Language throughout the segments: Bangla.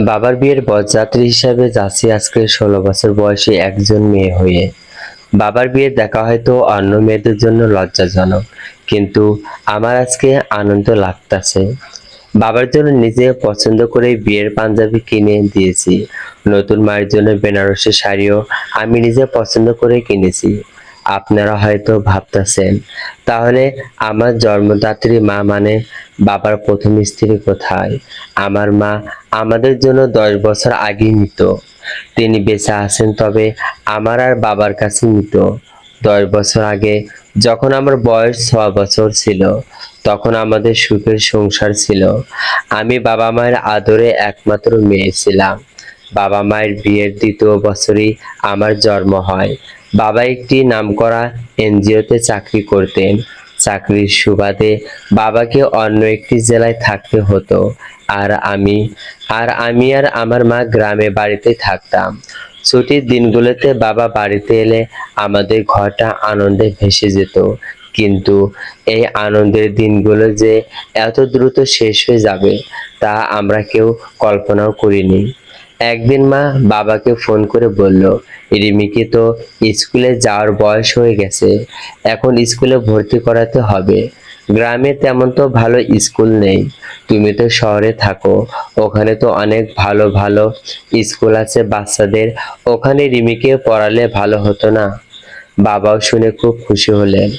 বাবার বিয়ের বরযাত্রী হিসাবে যাচ্ছি আজকে 16 বছর বয়সী একজন মেয়ে হয়ে। বাবার বিয়ে দেখা হয়তো অন্য মেয়েদের জন্য লজ্জাজনক, কিন্তু আমার আজকে আনন্দ লাগতাছে। বাবার জন্য নিজে পছন্দ করে বিয়ের পাঞ্জাবি কিনে দিয়েছি। নতুন মায়ের জন্য বেনারসি শাড়িও আমি নিজে পছন্দ করে কিনেছি। আপনারা হয়তো ভাবতেছেন, তাহলে আমার জন্মদাত্রী মা মানে বাবার প্রথম স্ত্রী কোথায়? আমার মা আমাদের জন্য 10 বছর আগে মৃত। তিনি বেঁচে আছেন, তবে আমার আর বাবার কাছে মৃত। 10 বছর আগে যখন আমার বয়স 6 বছর ছিল, তখন আমাদের সুখের সংসার ছিল। আমি বাবা মায়ের আদরে একমাত্র মেয়ে ছিলাম। বাবা মায়ের বিয়ের 2য় বছরই আমার জন্ম হয়। বাবা একটি নামকরা এনজিওতে চাকরি করতেন। চাকরির সুবাদে বাবাকে অন্য একটি জেলায় থাকতে হতো। আর আমি আর আমার মা গ্রামে বাড়িতে থাকতাম। ছুটির দিনগুলোতে বাবা বাড়িতে এলে আমাদের ঘরটা আনন্দে ভেসে যেত। কিন্তু এই আনন্দের দিনগুলো যে এত দ্রুত শেষ হয়ে যাবে, তা আমরা কেউ কল্পনাও করিনি। একদিন মা বাবাকে ফোন করে বলল, রিমিকে তো স্কুলে যাওয়ার বয়স হয়ে গেছে, এখন স্কুলে ভর্তি করাতে হবে। গ্রামে তেমন তো ভালো স্কুল নেই, তুমি তো শহরে থাকো, ওখানে তো অনেক ভালো ভালো স্কুল আছে বাচ্চাদের, ওখানে রিমিকে পড়ালে ভালো হতো না? বাবাও শুনে খুব খুশি হলেন।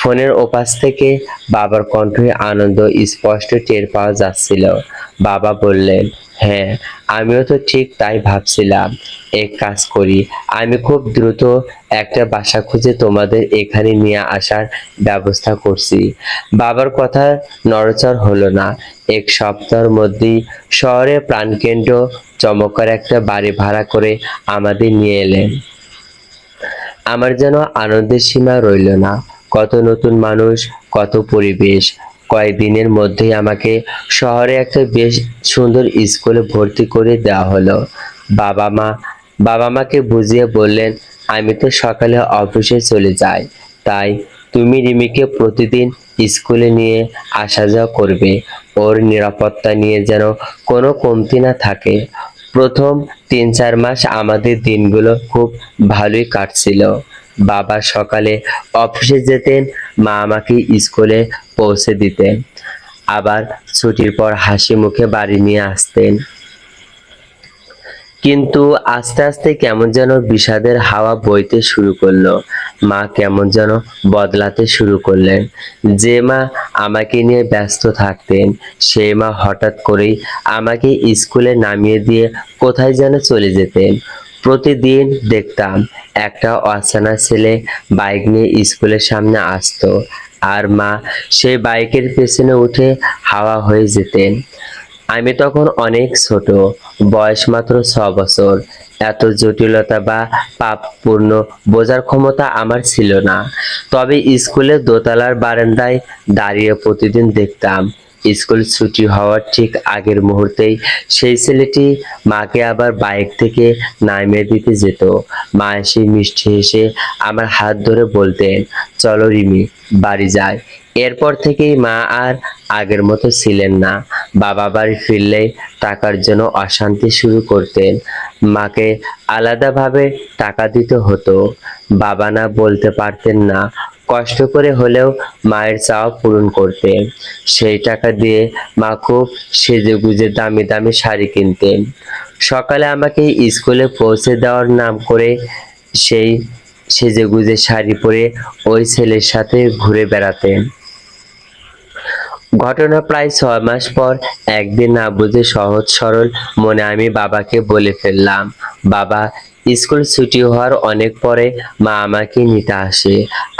ফোনের ওপাশ থেকে বাবার কণ্ঠে আনন্দ স্পষ্ট টের পাওয়া যাচ্ছিল। বাবা বললেন, হ্যাঁ, আমিও তো ঠিক তাই ভাবছিলাম। এক কাজ করি, আমি খুব দ্রুত একটা বাসা খুঁজে তোমাদের এখানে নিয়ে আসার ব্যবস্থা করছি। বাবার কথা নড়চড় হলো না। 1 সপ্তাহের মধ্যেই শহরের প্রাণকেন্দ্র চমৎকার একটা বাড়ি ভাড়া করে আমাদের নিয়ে এলেন। আমার যেন আনন্দের সীমা রইল না। কত নতুন মানুষ, কত পরিবেশ। কয়েকদিনের মধ্যেই আমাকে শহরে একটা বেশ সুন্দর স্কুলে ভর্তি করে দেওয়া হলো। বাবা মা বাবা মাকে বুঝিয়ে বললেন, আমি তো সকালে অফিসে চলে যাই, তাই তুমি রিমিকে প্রতিদিন স্কুলে নিয়ে আসা যাওয়া করবে। ওর নিরাপত্তা নিয়ে যেন কোনো কমতি না থাকে। প্রথম 3-4 মাস আমাদের দিনগুলো খুব ভালোই কাটছিল। বাবা সকালে অফিসে যেতেন, মা আমাকে স্কুলে পৌঁছে দিতেন, আবার ছুটির পর হাসি মুখে বাড়ি নিয়ে আসতেন। কিন্তু আস্তে আস্তে কেমন যেন বিষাদের হাওয়া বইতে শুরু করলো। মা কেমন যেন বদলাতে শুরু করলেন। যে মা আমাকে নিয়ে ব্যস্ত থাকতেন, সেই মা হঠাৎ করেই আমাকে স্কুলে নামিয়ে দিয়ে কোথায় যেন চলে যেতেন। প্রতিদিন দেখতাম একটা অচেনা ছেলে বাইক নিয়ে স্কুলের সামনে আসতো, আর মা সেই বাইকের পেছনে উঠে হাওয়া হয়ে যেতেন। আমি তখন অনেক ছোট, বয়স মাত্র 6 বছর। এত জটিলতা বা পাপপূর্ণ বোঝার ক্ষমতা আমার ছিল না। তবে স্কুলের দোতলার বারান্দায় দাঁড়িয়ে প্রতিদিন দেখতাম স্কুল ছুটি হওয়ার ঠিক আগের মুহূর্তেই সেই ছেলেটি মাকে আবার বাইক থেকে নামিয়ে দিতে যেত। মা এসে মিষ্টি হেসে আমার হাত ধরে বলতেন, চলো রিমি, বাড়ি যাই। এরপর থেকেই মা আর আগের মতো ছিলেন না। বাবা বাড়ি ফিরলেই টাকার জন্য অশান্তি শুরু করতেন। মাকে আলাদাভাবে টাকা দিতে হতো। বাবা না বলতে পারতেন না, কষ্ট করে হলেও মায়ের চাওয়া পূরণ করতেন। সেই টাকা দিয়ে মা খুব সেজেগুজে দামি দামি শাড়ি কিনতেন। সকালে আমাকে স্কুলে পৌঁছে দেওয়ার নাম করে সেই সেজেগুজে শাড়ি পরে ওই ছেলের সাথে ঘুরে বেড়াতেন। ঘটনা প্রায় 6 মাস পর একদিন না বুঝে সহজ সরল মনে আমি বাবাকে বলে ফেললাম, বাবা, স্কুল ছুটি হওয়ার অনেক পরে মা আমাকে নিতে আসে,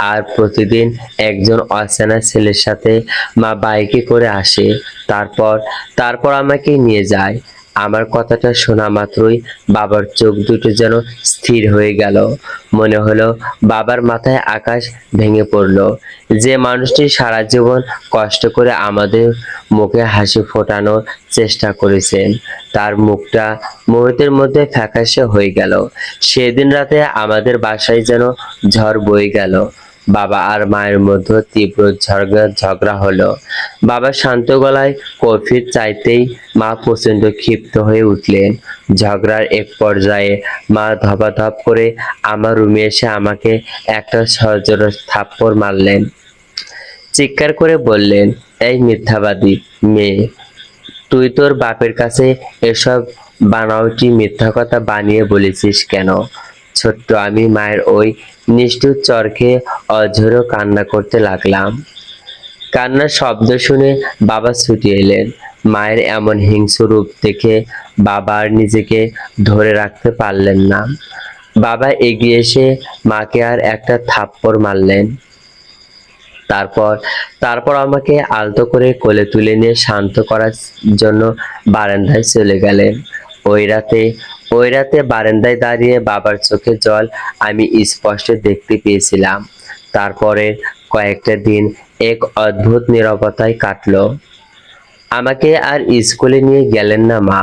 আর প্রতিদিন একজন অচেনা ছেলের সাথে মা বাইকে করে আসে। তারপর তারপর আমাকে নিয়ে যায়। আমার কথাটা শোনা মাত্রই বাবার চোখ দুটো যেন স্থির হয়ে গেল। মনে হলো বাবার মাথায় আকাশ ভেঙে পড়লো। যে মানুষটি সারা জীবন কষ্ট করে আমাদের মুখে হাসি ফোটানোর চেষ্টা করেছেন, তার মুখটা মুহূর্তের মধ্যে ফ্যাকাশে হয়ে গেল। সেদিন রাতে আমাদের বাসায় যেন ঝড় বয়ে গেল। বাবা আর মায়ের মধ্যে তীব্র ঝগড়া হলো। বাবা শান্ত গলায় কফি চাইতেই মা প্রচন্ড ক্ষিপ্ত হয়ে উঠলেন। ঝগড়ার এক পর্যায়ে মা ধপাধপ করে আমার রুমে এসে আমাকে একটা সজোরে থাপ্পড় মারলেন। চিৎকার করে বললেন, এই মিথ্যাবাদী মেয়ে, তুই তোর বাপের কাছে এসব বানাওটি মিথ্যা কথা বানিয়ে বলেছিস কেন? ছোট্ট আমি মায়ের ওই নিষ্ঠুর চরকে অঝোর কান্না করতে লাগলাম। কান্নার শব্দ শুনে বাবা ছুটে এলেন। মায়ের এমন হিংস্র রূপ দেখে বাবা আর নিজেকে ধরে রাখতে পারলেন না। বাবা এগিয়ে এসে মাকে আর একটা থাপ্পড় মারলেন। তারপর তারপর আমাকে আলতো করে কোলে তুলে নিয়ে শান্ত করার জন্য বারান্দায় চলে গেলেন। ওই রাতে বারান্দায় দাঁড়িয়ে বাবার চোখে জল আমি স্পষ্ট দেখতে পেয়েছিলাম। তারপরের কয়েকটা দিন এক অদ্ভুত নীরবতায় কাটলো। আমাকে আর স্কুলে নিয়ে গেলেন না মা।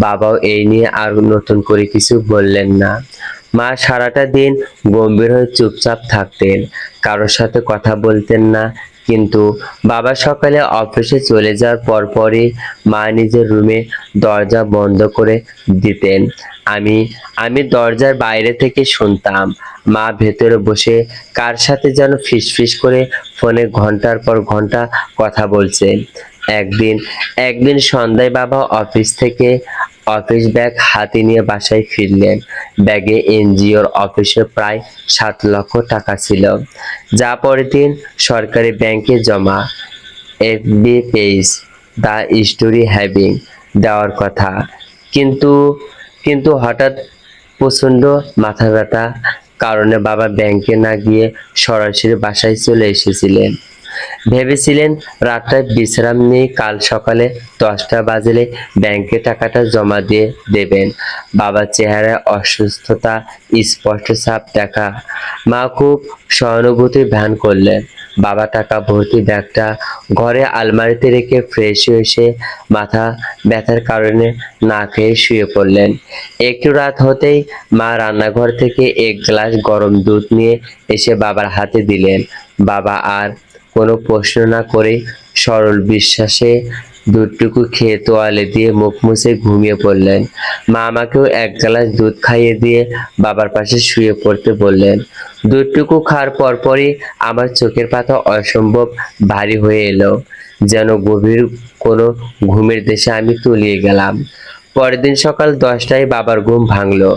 বাবাও এই নিয়ে আর নতুন করে কিছু বললেন না। মা সারাটা দিন গম্ভীর হয়ে চুপচাপ থাকতেন, কারোর সাথে কথা বলতেন না। কিন্তু বাবা সকালে অফিসে চলে যাওয়ার পরপরই মা নিজের রুমে দরজা বন্ধ করে দিতেন। আমি আমি দরজার বাইরে থেকে শুনতাম মা ভেতরে বসে কার সাথে যেন ফিসফিস করে ফোনে ঘন্টার পর ঘন্টা কথা বলছে। একদিন একদিন সন্ধ্যায় বাবা অফিস ব্যাগ হাতে নিয়ে বাসায় ফিরলেন। ব্যাগে এনজিওর অফিসে প্রায় 7 লক্ষ টাকা ছিল, যা পরের দিন সরকারি ব্যাংকে জমা। FB page the story having দেওয়ার কথা। কিন্তু কিন্তু হঠাৎ প্রচন্ড মাথা ব্যথা কারণে বাবা ব্যাংকে না গিয়ে সরাসরি বাসায় চলে এসেছিলেন। ভেবেছিলেন রাতটা বিশ্রাম নিয়ে কাল সকালে 10টা বাজলে ব্যাংকে টাকাটা জমা দিয়ে দেবেন। বাবার চেহারায় অসুস্থতা স্পষ্ট ছাপ দেখা। মা খুব সহানুভূতি ভান করলেন। বাবা টাকা ভর্তি ব্যাগটা ঘরে আলমারিতে রেখে ফ্রেশ হয়ে এসে মাথা ব্যথার কারণে না খেয়ে শুয়ে পড়লেন। একটু রাত হতেই মা রান্নাঘর থেকে এক গ্লাস গরম দুধ নিয়ে এসে বাবার হাতে দিলেন। বাবা আর কোনো প্রশ্ন না করে সরল বিশ্বাসে দুধটুকু খেয়ে তোয়ালে দিয়ে মুখ মুছে ঘুমিয়ে পড়লেন। মা আমাকেও এক গ্লাস দুধ খাইয়ে দিয়ে বাবার পাশে শুয়ে পড়তে বললেন। দুধটুকু খাওয়ার পরপরই আমার চোখের পাতা অসম্ভব ভারী হয়ে এলো, যেন গভীর কোনো ঘুমের দেশে আমি তলিয়ে গেলাম। পরের দিন সকাল 10টায় বাবার ঘুম ভাঙলো।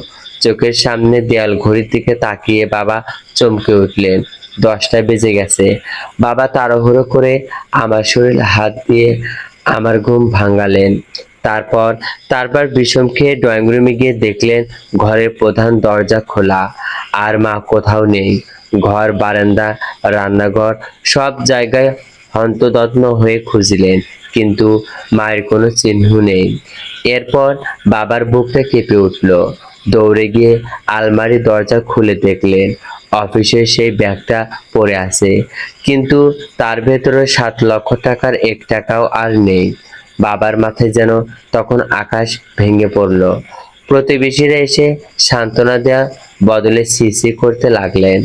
চোখের সামনে দেয়াল ঘড়ির দিকে তাকিয়ে বাবা চমকে উঠলেন। 10টা বেজে গেছে। বাবা তাড়াহুড়ো করে আমার শরীরে হাত দিয়ে আমার ঘুম ভাঙালেন। তারপর তারপর বিষম খেয়ে ড্রয়িং রুমে গিয়ে দেখলেন ঘরের প্রধান দরজা খোলা, আর মা কোথাও নেই। ঘর, বারান্দা, রান্নাঘর সব জায়গায় হন্তদন্ত হয়ে খুঁজলেন, কিন্তু মায়ের কোনো চিহ্ন নেই। এরপর বাবার বুকটা কেঁপে উঠল। দৌড়ে গিয়ে আলমারি দরজা খুলে দেখলেন অফিসে সেই ব্যাগটা পড়ে আছে, কিন্তু তার ভেতরে 7 লক্ষ টাকার 1 টাকাও আর নেই। বাবার মাথায় যেন তখন আকাশ ভেঙে পড়ল। প্রতিবেশীরা এসে সান্ত্বনা দেওয়ার বদলে সিসি করতে লাগলেন।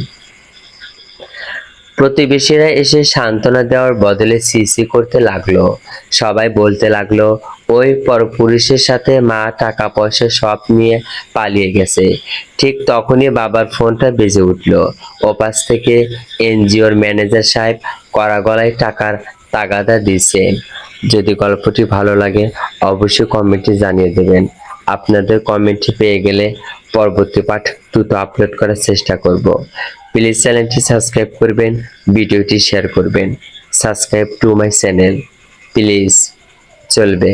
প্রতিবেশীরা এসে সান্ত্বনা দেওয়ার বদলে সিসি করতে লাগলো। সবাই বলতে লাগলো ওই পরপুরুষের সাথে মা টাকা পয়সা সব নিয়ে পালিয়ে গেছে। ঠিক তখনই বাবার ফোনটা বেজে উঠলো। ওপাশ থেকে এনজিওর ম্যানেজার সাহেব কড়া গলায় টাকার তাগাদা দিচ্ছেন। যদি গল্পটি ভালো লাগে অবশ্যই কমেন্টে জানিয়ে দেবেন। আপনাদের কমেন্টটি পেয়ে গেলে পরবর্তী পার্ট দ্রুত আপলোড করার চেষ্টা করব। প্লিজ চ্যানেলটি সাবস্ক্রাইব করবেন, ভিডিওটি শেয়ার করবেন। Subscribe to my channel please, চলবে।